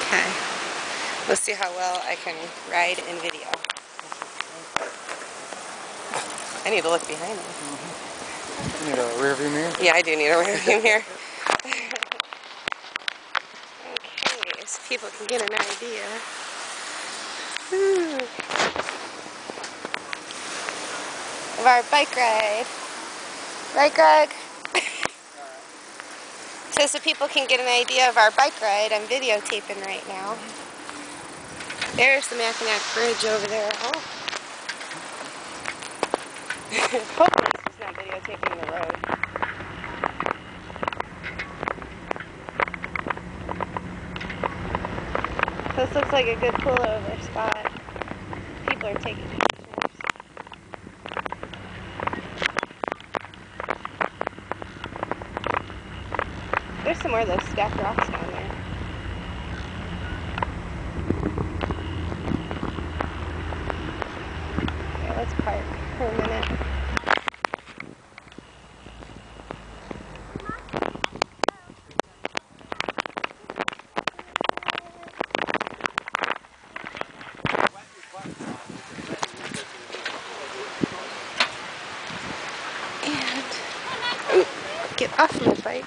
Okay. Let's see how well I can ride in video. I need to look behind me. You need a rear view mirror? Yeah, I do need a rear view mirror. Okay, so people can get an idea. Of our bike ride. Right, Greg? So people can get an idea of our bike ride, I'm videotaping right now. There's the Mackinac Bridge over there. Oh. Hopefully this is not videotaping the road. This looks like a good pullover spot. People are taking pictures. There's some more of those stacked rocks down there. Okay, let's park for a minute. And get off my bike.